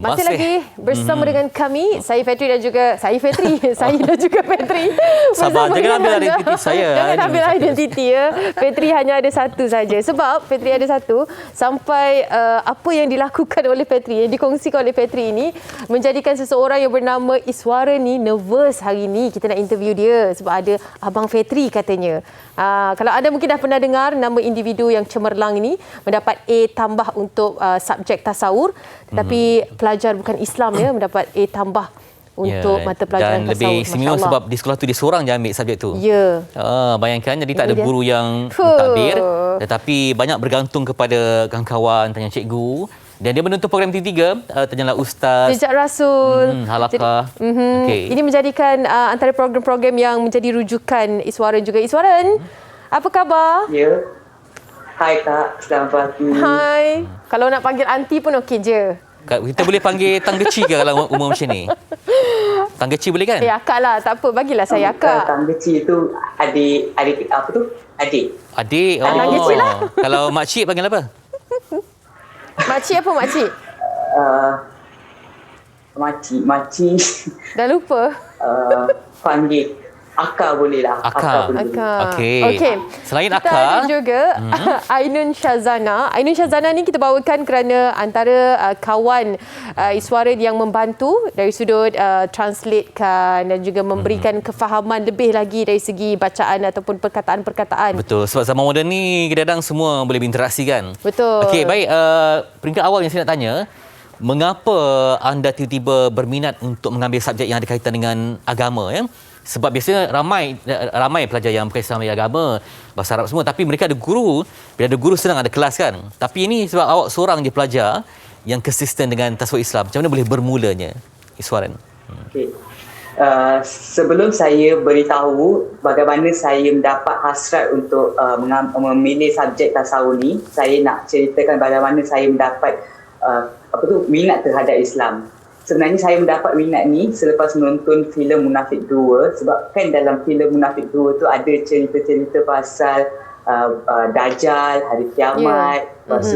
Masih lagi bersama dengan kami, saya Fetri dan juga saya dan juga Fetri. Sabar, jangan ambil identiti saya. Jangan ambil identiti ya. Fetri hanya ada satu saja. Sebab Fetri ada satu, sampai apa yang dilakukan oleh Fetri, yang dikongsikan oleh Fetri ini menjadikan seseorang yang bernama Iswara ni nervous hari ni kita nak interview dia sebab ada Abang Fetri katanya. Kalau anda mungkin dah pernah dengar nama individu yang cemerlang ini mendapat A tambah untuk subjek tasawur, tetapi pelajar bukan Islam ya mendapat A tambah untuk mata pelajaran dan tasawuf. Dan lebih istimewa sebab di sekolah tu dia seorang je ambil subjek tu. Ya. Bayangkan, jadi tak ada guru yang mentadbir, tetapi banyak bergantung kepada kawan-kawan, tanya cikgu. Dan dia menuntut program T3, tanyalah Ustaz. Jejak Rasul. Halakah. Okay. Ini menjadikan antara program-program yang menjadi rujukan Iswaran juga. Iswaran, apa khabar? Ya. Hai Kak, selamat pagi. Hai. Kalau nak panggil aunty pun okey je. Kita boleh panggil Tang Geci ke kalau umur macam ni? Tang Geci boleh kan? Akak lah. Tak apa, bagilah saya akak. Tang Geci tu adik apa tu? Adik. Adik. Tang Geci lah. Kalau makcik panggil apa? Makcik apa makcik? Makcik. Dah lupa. Panggil Akak boleh lah. Akak. Okey. Selain kita Akak, ada juga Ainun Syazana. Ainun Syazana ni kita bawakan kerana antara kawan Iswara yang membantu dari sudut translatekan dan juga memberikan kefahaman lebih lagi dari segi bacaan ataupun perkataan-perkataan. Betul. Sebab zaman moden ni kadang-kadang semua boleh berinteraksi kan. Betul. Okey, baik. Peringkat awal yang saya nak tanya, mengapa anda tiba-tiba berminat untuk mengambil subjek yang ada kaitan dengan agama ya? Sebab biasanya ramai pelajar yang bukan Islam yang agama, bahasa Arab semua, tapi mereka ada guru. Bila ada guru senang ada kelas kan. Tapi ini sebab awak seorang je pelajar yang konsisten dengan tasawuf Islam. Macam mana boleh bermulanya, Iswaran? Okay. Sebelum saya beritahu bagaimana saya mendapat hasrat untuk memilih subjek tasawuf ni, saya nak ceritakan bagaimana saya mendapat minat terhadap Islam. Sebenarnya saya mendapat minat ni selepas menonton filem Munafik 2, sebab kan dalam filem Munafik 2 tu ada cerita-cerita pasal Dajjal, hari kiamat,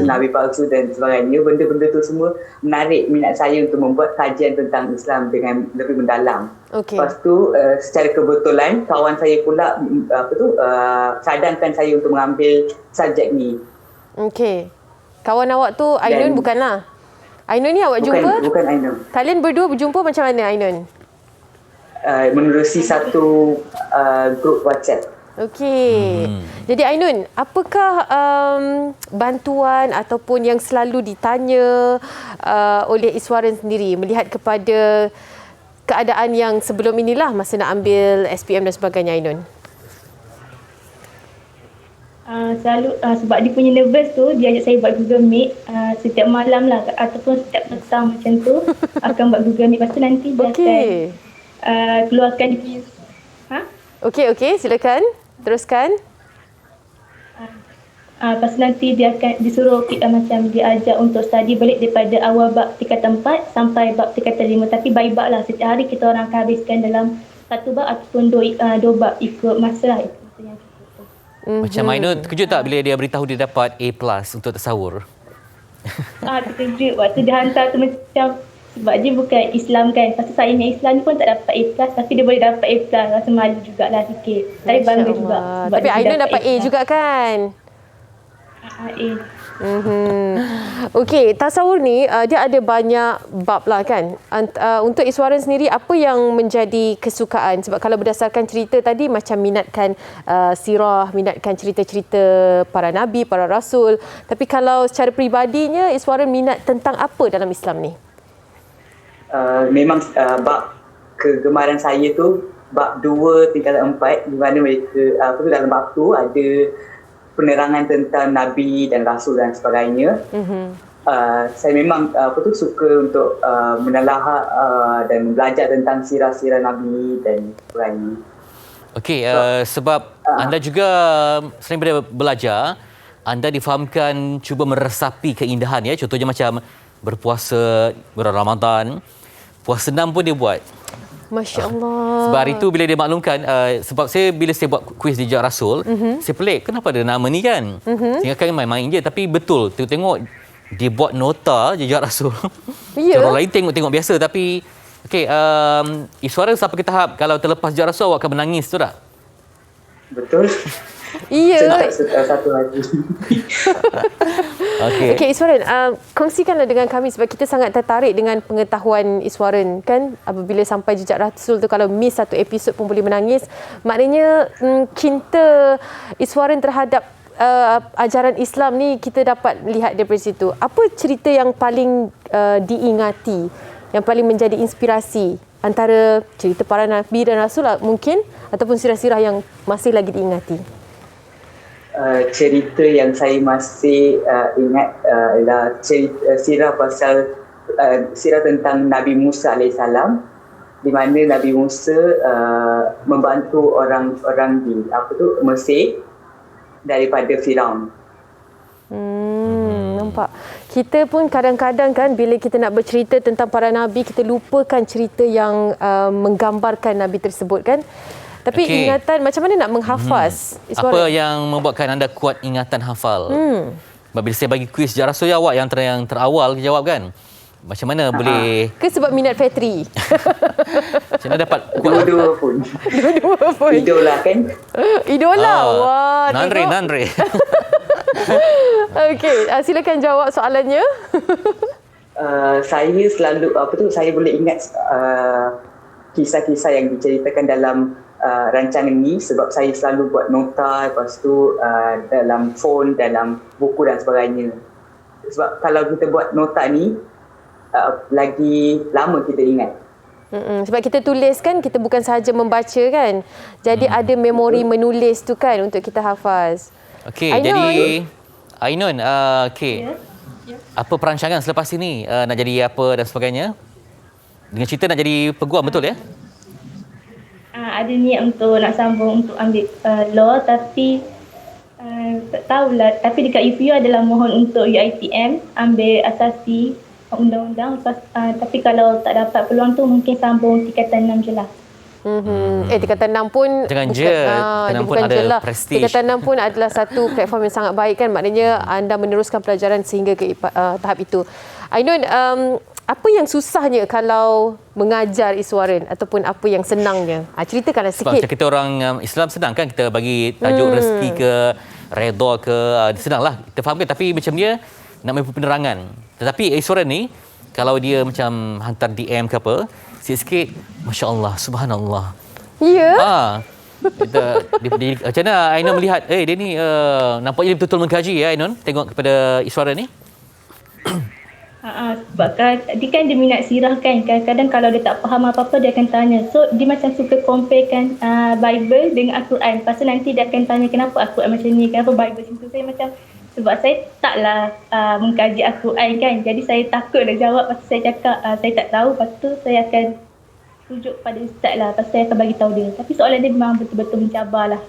Nabi palsu dan sebagainya. Benda-benda tu semua menarik minat saya untuk membuat kajian tentang Islam dengan lebih mendalam. Lepas tu secara kebetulan kawan saya pula cadangkan saya untuk mengambil subjek ni. Okey. Kawan awak tu Ainun bukanlah? Ainun ni awak jumpa? Bukan Ainun. Kalian berdua berjumpa macam mana, Ainun? Menerusi satu grup WhatsApp. Okey. Jadi Ainun, apakah bantuan ataupun yang selalu ditanya oleh Iswaran sendiri melihat kepada keadaan yang sebelum inilah masa nak ambil SPM dan sebagainya, Ainun? Selalu sebab dia punya nervous tu, dia ajak saya buat Google Meet setiap malam lah ataupun setiap petang macam tu akan buat Google Meet. Lepas tu nanti dia akan keluarkan dia punya Okey, silakan teruskan. Lepas tu nanti dia akan disuruh macam dia ajar untuk study balik daripada awal bab tingkatan 4 sampai bab tingkatan 5, tapi by bab lah. Setiap hari kita orang akan habiskan dalam satu bab ataupun dua bab ikut masa lah. Macam Ainun terkejut tak bila dia beritahu dia dapat A+ untuk tasawur? Terkejut. Waktu dia hantar tu macam, sebab dia bukan Islam kan. Lepas tu saya yang Islam ni pun tak dapat A+, tapi dia boleh dapat A+. Rasa malu jugalah sikit. Tapi bangga juga. Tapi Ainun dapat A juga kan? A. Okey, tasawur ni dia ada banyak bab lah kan. Untuk Iswaran sendiri, apa yang menjadi kesukaan? Sebab kalau berdasarkan cerita tadi macam minatkan sirah, minatkan cerita-cerita para nabi, para rasul. Tapi kalau secara peribadinya, Iswaran minat tentang apa dalam Islam ni? Memang bab kegemaran saya tu bab 2 tingkatan 4, di mana mereka dalam bab tu ada penerangan tentang Nabi dan Rasul dan sebagainya. Saya memang suka untuk menelaah dan belajar tentang sirah-sirah Nabi dan sebagainya. Okey, sebab anda juga selain daripada belajar, anda difahamkan cuba meresapi keindahan ya. Contohnya macam berpuasa bulan Ramadan, puasa 6 pun dia buat. Masya Allah. Sebab hari tu bila dia maklumkan, sebab bila saya buat kuis Jejak Rasul, saya pelik kenapa ada nama ni kan. Saya kan main-main je, tapi betul tengok dia buat nota jejak Rasul. Ya. Orang lain tengok biasa tapi okey, Iswara sampai ke tahap kalau terlepas jejak Rasul awak akan menangis tu tak? Betul. Ya. Satu lagi. Okey, Iswaran, kongsikanlah dengan kami sebab kita sangat tertarik dengan pengetahuan Iswaran kan, apabila sampai jejak Rasul tu kalau miss satu episod pun boleh menangis. Maknanya cinta Iswaran terhadap ajaran Islam ni kita dapat lihat daripada situ. Apa cerita yang paling diingati, yang paling menjadi inspirasi antara cerita para nabi dan rasul mungkin, ataupun sirah-sirah yang masih lagi diingati? Cerita yang saya masih ingat adalah sirah sirah tentang Nabi Musa AS, di mana Nabi Musa membantu orang-orang di Mesir daripada Firaun. Nampak. Kita pun kadang-kadang kan bila kita nak bercerita tentang para nabi, kita lupakan cerita yang menggambarkan nabi tersebut kan. Tapi ingatan, macam mana nak menghafaz? Apa yang membuatkan anda kuat ingatan hafal? Sebab bila saya bagi kuis jejak Rasul, awak yang terawal jawab kan? Macam mana boleh... Ke sebab minat Fetri? Macam mana dapat kuat? Dua-dua pun. Idola kan? Idola? Wah, Nandre. Okey, silakan jawab soalannya. Saya selalu, saya boleh ingat kisah-kisah yang diceritakan dalam rancangan ni sebab saya selalu buat nota, lepas tu dalam phone, dalam buku dan sebagainya. Sebab kalau kita buat nota ni, lagi lama kita ingat. Sebab kita tulis kan, kita bukan sahaja membaca kan. Jadi ada memori menulis tu kan untuk kita hafaz. Okey, jadi Ainun, apa perancangan selepas ini? Nak jadi apa dan sebagainya? Dengan cerita nak jadi peguam, betul ya? Ada niat untuk nak sambung untuk ambil law, tapi tak tahulah. Tapi dekat UPU adalah mohon untuk UiTM ambil asasi undang-undang. Tapi kalau tak dapat peluang tu mungkin sambung tingkatan 6 je lah. Tingkatan 6 pun jangan tingkatan 6 pun ada prestige. Tingkatan 6 pun adalah satu platform yang sangat baik kan. Maknanya anda meneruskan pelajaran sehingga ke tahap itu. Ainun, apa yang susahnya kalau mengajar Iswaran ataupun apa yang senangnya? Ceritakanlah sikit. Sebab macam kita orang Islam senang kan, kita bagi tajuk rezeki ke redha ke, senanglah kita fahamkan. Tapi macam dia nak mampu penerangan. Tetapi Iswaran ni kalau dia macam hantar DM ke apa, sikit-sikit masya-Allah, subhanallah. Ya. Macam mana Ainun melihat dia ni nampaknya dia betul-betul mengkaji ya Ainun, tengok kepada Iswaran ni? Sebab dia kan dia minat sirah kan. Kadang-kadang kalau dia tak faham apa-apa dia akan tanya. So dia macam suka comparekan Bible dengan Al-Quran. Lepas tu nanti dia akan tanya kenapa Al-Quran macam ni, kenapa Bible macam tu. Saya macam, sebab saya taklah mengkaji Al-Quran kan. Jadi saya takut nak jawab. Lepas tu saya cakap saya tak tahu. Lepas tu saya akan rujuk pada ustaz lah. Lepas tu saya akan bagi tahu dia. Tapi soalan dia memang betul-betul mencabar lah.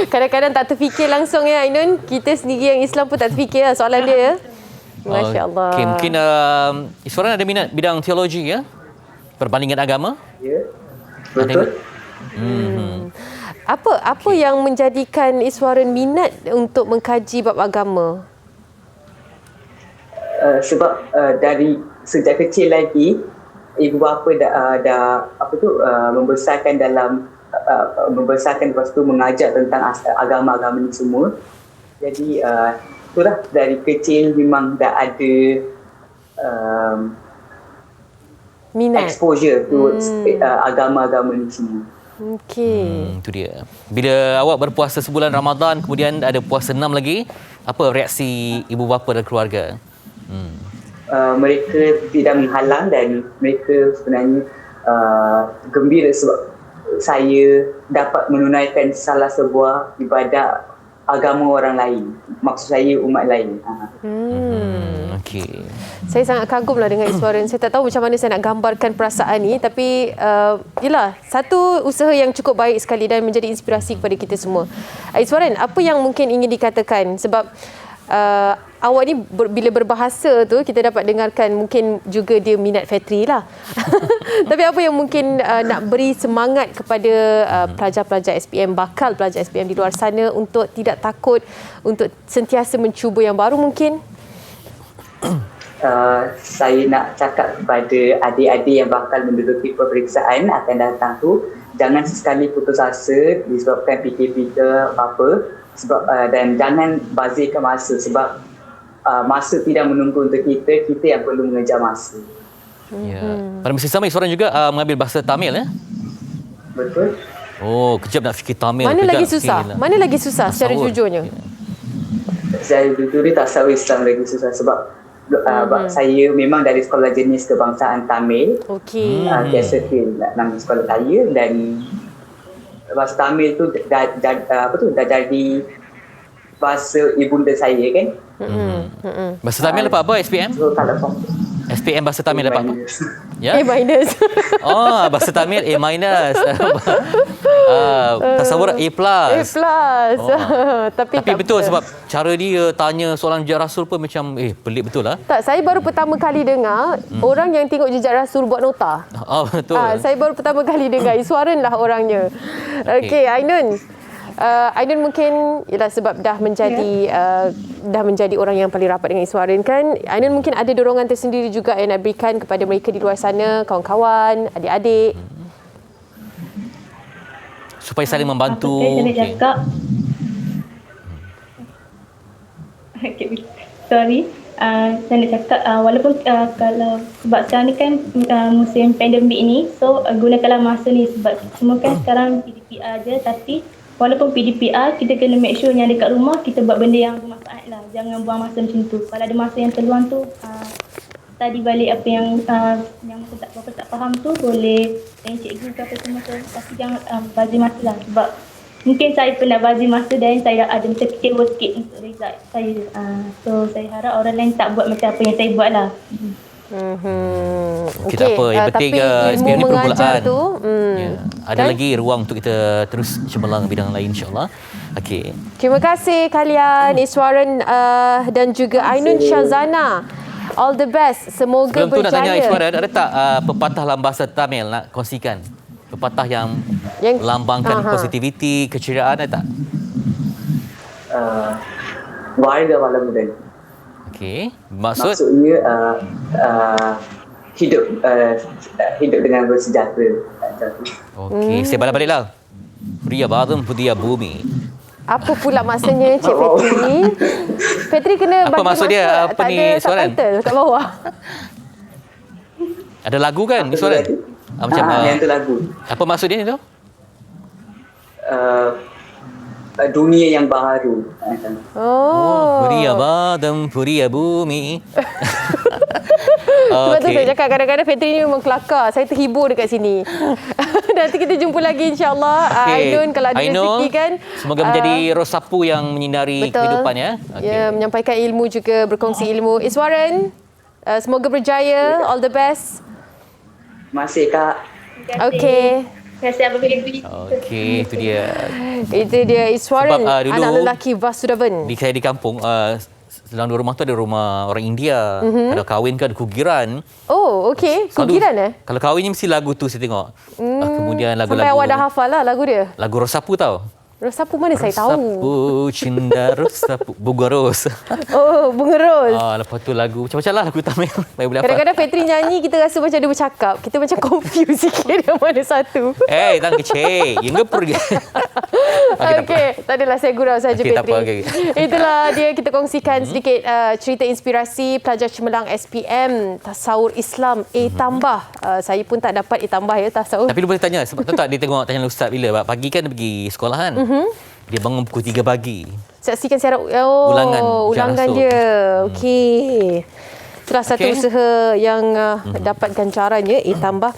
Kadang-kadang tak terfikir langsung ya Ainun. Kita sendiri yang Islam pun tak terfikir lah soalan dia ya. Masya Allah. Okay, mungkin Iswaran ada minat bidang teologi ya? Perbandingan agama? Ya, betul. Apa yang menjadikan Iswaran minat untuk mengkaji bab agama? Sebab dari sejak kecil lagi ibu bapa dah membesarkan lepas tu mengajar tentang agama-agama ni semua. Jadi itulah dari kecil memang dah ada minat, exposure towards agama-agama ni semua. Okey. Itu dia. Bila awak berpuasa sebulan Ramadan, kemudian ada puasa 6 lagi, apa reaksi ibu bapa dan keluarga? Mereka tidak menghalang dan mereka sebenarnya gembira sebab saya dapat menunaikan salah sebuah ibadat agama orang lain. Maksud saya umat lain. Okey. Saya sangat kagumlah dengan Iswaran. Saya tak tahu macam mana saya nak gambarkan perasaan ni, tapi yelah, satu usaha yang cukup baik sekali dan menjadi inspirasi kepada kita semua. Iswaran, apa yang mungkin ingin dikatakan? Sebab awak ni bila berbahasa tu kita dapat dengarkan mungkin juga dia minat Fetri lah. Tapi apa yang mungkin nak beri semangat kepada pelajar-pelajar SPM, bakal pelajar SPM di luar sana untuk tidak takut, untuk sentiasa mencuba yang baru mungkin? saya nak cakap kepada adik-adik yang bakal menduduki peperiksaan akan datang tu, jangan sesekali putus asa disebabkan PKP ke apa-apa, dan jangan bazirkan masa sebab masa tidak menunggu untuk kita yang perlu mengejar masa. Ya. Pada masa sama Iswaran juga mengambil bahasa Tamil ya? Betul. Oh, kejap nak fikir Tamil. Mana kejap lagi fikir susah? lah. Mana lagi susah secara Tasawuf. jujurnya? Saya jujur tasawuf Islam lagi susah sebab saya memang dari sekolah jenis kebangsaan Tamil. Okey. Biasa nama sekolah saya, dan bahasa Tamil tu dah jadi bahasa ibunda saya kan. Bahasa Tamil apa SPM? So kalau SPM bahasa Tamil apa? Ya. A minus. Oh, bahasa Tamil A minus. Tasawur A plus. A plus. Tapi Tapi tak betul apa. sebab cara dia tanya soalan jejak Rasul pun macam pelik betul lah. Tak, saya baru pertama kali dengar orang yang tengok jejak Rasul buat nota. Oh, betul. Saya baru pertama kali dengar. Iswaran lah orangnya. Okey, Ainun. Ainun mungkin ialah sebab dah menjadi orang yang paling rapat dengan Iswaran kan. Ainun mungkin ada dorongan tersendiri juga yang nak berikan kepada mereka di luar sana, kawan-kawan, adik-adik. Supaya saling membantu. Saya nak cakap. Okay, sorry. Saya nak cakap walaupun kalau sebab sekarang ni kan musim pandemik ni, so gunakanlah masa ni sebab semua kan sekarang PDPR je, tapi walaupun PDPR kita kena make sure yang dekat rumah kita buat benda yang bermanfaat lah. Jangan buang masa macam tu. Kalau ada masa yang terluang tu tadi balik apa yang masa tak faham tu boleh tanya cikgu ke apa semua tu, tapi jangan bazir masa lah sebab mungkin saya pernah bazir masa dan saya ada macam kecewa sikit untuk result saya. So saya harap orang lain tak buat macam apa yang saya buat lah. Okey, tak apa. Yang penting SPM ni permulaan. Tu, Ya. Ada lagi ruang untuk kita terus cemerlang bidang lain insya-Allah. Okey. Terima kasih kalian, Iswaran dan juga Ainun Syazana. All the best. Semoga Sebelum tu nak tanya berjaya. Iswaran, ada tak pepatah dalam bahasa Tamil nak kongsikan? Pepatah yang melambangkan positiviti, keceriaan ada tak? Warga walamudan. Okey. Maksudnya hidup dengan bersejahtera. okey, saya baliklah. Pria badam pudia bumi. Apa pula maksudnya Cik Fetri? Fetri kena Apa bagi maksud dia? maksud. Apa Tak ni, ada Iswaran? subtitle kat bawah. Ada lagu kan, Iswaran? Macam yang tu lagu. apa maksud dia tu? Dunia yang baharu. Pria badam puria bumi. Sebab tu saya cakap kadang-kadang Fetri ni memang kelakar. Saya terhibur dekat sini. Nanti kita jumpa lagi insya-Allah. Ainun kalau ada rezeki kan. Semoga menjadi rosapu yang menyinari kehidupan ya. Ya, menyampaikan ilmu juga, berkongsi ilmu. Iswaran, semoga berjaya. All the best. Masih Kak. Okey. Terima kasih Abang Febri. Okey, itu dia. Itu dia Iswaran, Sebab, dulu anak lelaki Vasudevan. Saya di kampung dalam rumah tu ada rumah orang India. Kalau kahwin kan kugiran. Oh, okey. Kugiran Kalau kahwin ni mesti lagu tu saya tengok. Kemudian lagu-lagu. Sampai awak dah hafal lah lagu dia. Lagu Rosapu tau. Rosapu mana saya tahu. Rosapu, cinta Rosapu, bunga ros. Oh, bunga ros. Lepas tu lagu macam-macam lah lagu Tamil. Saya boleh hafal. Kadang-kadang Fetri nyanyi, kita rasa macam dia bercakap. Kita macam confused sikit yang mana satu. Tang kecil. Yang pergi. Okey, tak adalah saya gurau saja Okey, tak Fetri. apa, okey. Itulah dia kita kongsikan sedikit cerita inspirasi pelajar cemerlang SPM Tasawur Islam A tambah. Saya pun tak dapat A tambah ya tasawur. Tapi lu boleh tanya sebab tahu tak dia tengok tanya ustaz bila pagi kan dia pergi sekolahan. Dia bangun pukul 3 pagi. Saksikan siaran Ulangan ulangan dia. Okey. Itulah satu Okey. usaha yang dapat ganjarannya A tambah.